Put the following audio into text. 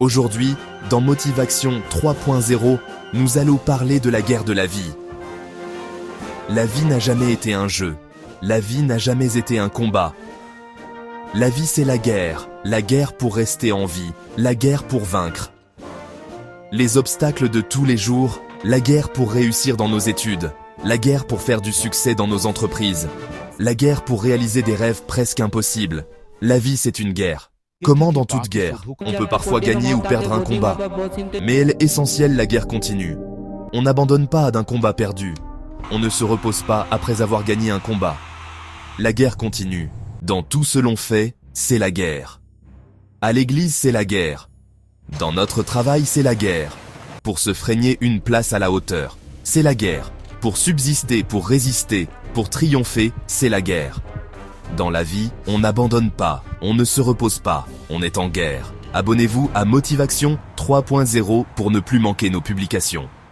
Aujourd'hui, dans Motivation 3.0, nous allons parler de la guerre de la vie. La vie n'a jamais été un jeu. La vie n'a jamais été un combat. La vie, c'est la guerre pour rester en vie, la guerre pour vaincre. Les obstacles de tous les jours, la guerre pour réussir dans nos études, la guerre pour faire du succès dans nos entreprises, la guerre pour réaliser des rêves presque impossibles. La vie, c'est une guerre. Comment dans toute guerre, on peut parfois gagner ou perdre un combat. Mais elle est essentielle, la guerre continue. On n'abandonne pas d'un combat perdu. On ne se repose pas après avoir gagné un combat. La guerre continue. Dans tout ce l'on fait, c'est la guerre. À l'église, c'est la guerre. Dans notre travail, c'est la guerre. Pour se frayer une place à la hauteur, c'est la guerre. Pour subsister, pour résister, pour triompher, c'est la guerre. Dans la vie, on n'abandonne pas, on ne se repose pas, on est en guerre. Abonnez-vous à Motivation 3.0 pour ne plus manquer nos publications.